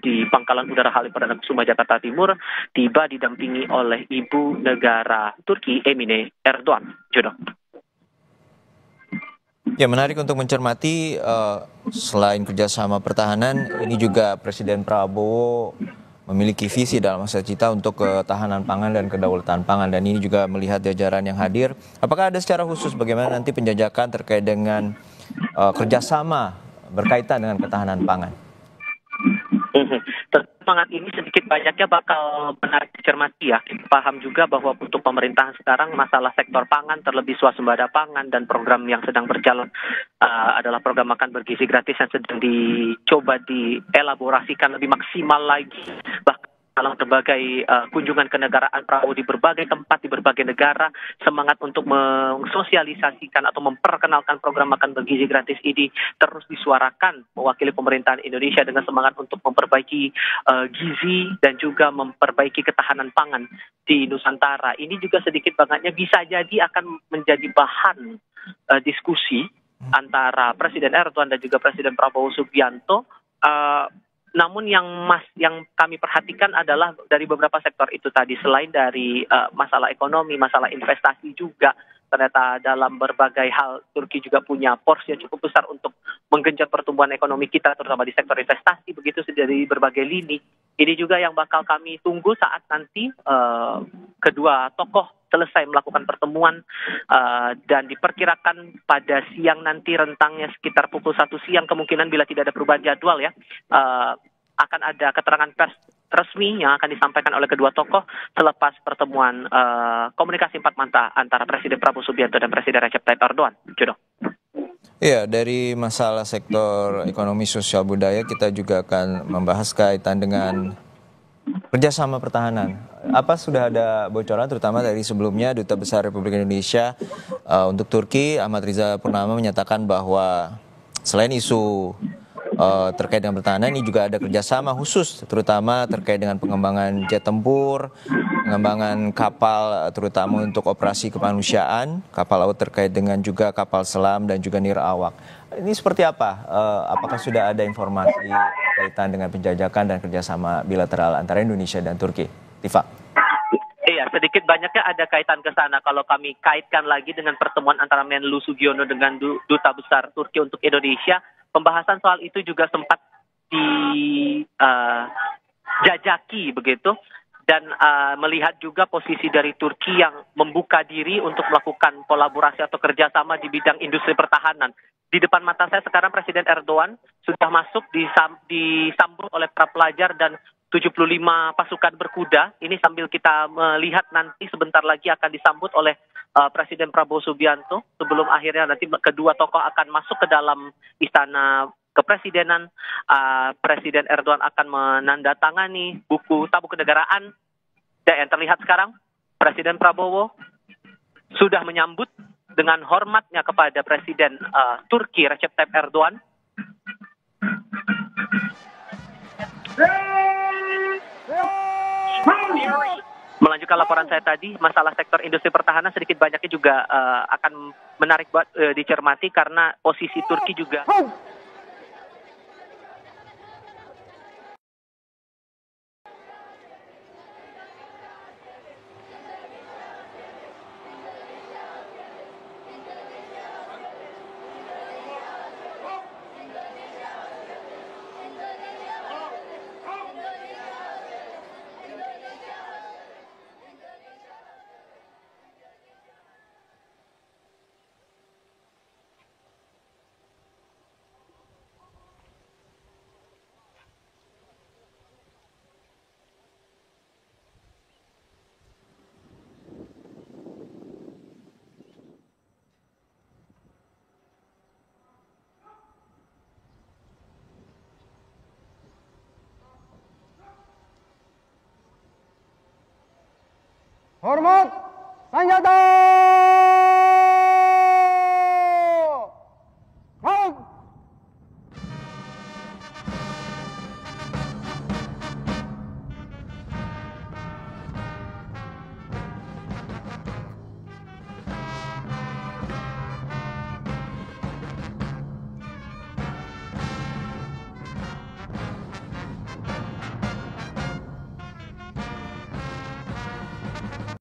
di Pangkalan Udara Halim Perdana Kusuma Jakarta Timur tiba didampingi oleh Ibu Negara Turki Emine Erdogan. Jono. Ya, menarik untuk mencermati selain kerjasama pertahanan, ini juga Presiden Prabowo memiliki visi dalam masa cita untuk ketahanan pangan dan kedaulatan pangan, dan ini juga melihat jajaran yang hadir. Apakah ada secara khusus bagaimana nanti penjajakan terkait dengan kerjasama berkaitan dengan ketahanan pangan? Semangat ini sedikit banyaknya bakal menarik dicermati ya. Kita paham juga bahwa untuk pemerintahan sekarang masalah sektor pangan, terlebih swasembada pangan dan program yang sedang berjalan adalah program makan bergizi gratis yang sedang dicoba dielaborasikan lebih maksimal lagi. Bahkan dalam berbagai kunjungan kenegaraan Prabowo di berbagai tempat, di berbagai negara, semangat untuk mensosialisasikan atau memperkenalkan program makan bergizi gratis ini terus disuarakan mewakili pemerintahan Indonesia dengan semangat untuk memperbaiki gizi dan juga memperbaiki ketahanan pangan di Nusantara. Ini juga sedikit banyaknya bisa jadi akan menjadi bahan diskusi antara Presiden Erdogan dan juga Presiden Prabowo Subianto. Namun yang kami perhatikan adalah dari beberapa sektor itu tadi, selain dari masalah ekonomi, masalah investasi juga, ternyata dalam berbagai hal Turki juga punya porsi yang cukup besar untuk menggenjot pertumbuhan ekonomi kita, terutama di sektor investasi, begitu dari berbagai lini. Ini juga yang bakal kami tunggu saat nanti kedua tokoh selesai melakukan pertemuan dan diperkirakan pada siang nanti, rentangnya sekitar pukul 1 siang kemungkinan bila tidak ada perubahan jadwal ya, akan ada keterangan pers resmi yang akan disampaikan oleh kedua tokoh selepas pertemuan komunikasi empat mata antara Presiden Prabowo Subianto dan Presiden Recep Tayyip Erdogan. Jodoh. Iya, dari masalah sektor ekonomi sosial budaya kita juga akan membahas kaitan dengan kerjasama pertahanan. Apa sudah ada bocoran terutama dari sebelumnya Duta Besar Republik Indonesia untuk Turki Ahmad Riza Purnama menyatakan bahwa selain isu terkait dengan pertahanan, ini juga ada kerjasama khusus terutama terkait dengan pengembangan jet tempur, pengembangan kapal terutama untuk operasi kemanusiaan, kapal laut terkait dengan juga kapal selam dan juga nirawak. Ini seperti apa? Apakah sudah ada informasi kaitan dengan penjajakan dan kerjasama bilateral antara Indonesia dan Turki? Tifa. Iya, sedikit banyaknya ada kaitan ke sana. Kalau kami kaitkan lagi dengan pertemuan antara Menlu Sugiono dengan Duta Besar Turki untuk Indonesia, pembahasan soal itu juga sempat dijajaki begitu. Dan melihat juga posisi dari Turki yang membuka diri untuk melakukan kolaborasi atau kerjasama di bidang industri pertahanan. Di depan mata saya sekarang Presiden Erdogan sudah masuk disambut oleh para pelajar dan 75 pasukan berkuda. Ini sambil kita melihat nanti sebentar lagi akan disambut oleh Presiden Prabowo Subianto. Sebelum akhirnya nanti kedua tokoh akan masuk ke dalam istana kepresidenan. Presiden Erdogan akan menandatangani buku tabu kenegaraan. Dan yang terlihat sekarang, Presiden Prabowo sudah menyambut dengan hormatnya kepada Presiden Turki Recep Tayyip Erdogan. Melanjutkan laporan saya tadi, masalah sektor industri pertahanan sedikit banyaknya juga akan menarik buat dicermati karena posisi Turki juga Hormat senjata!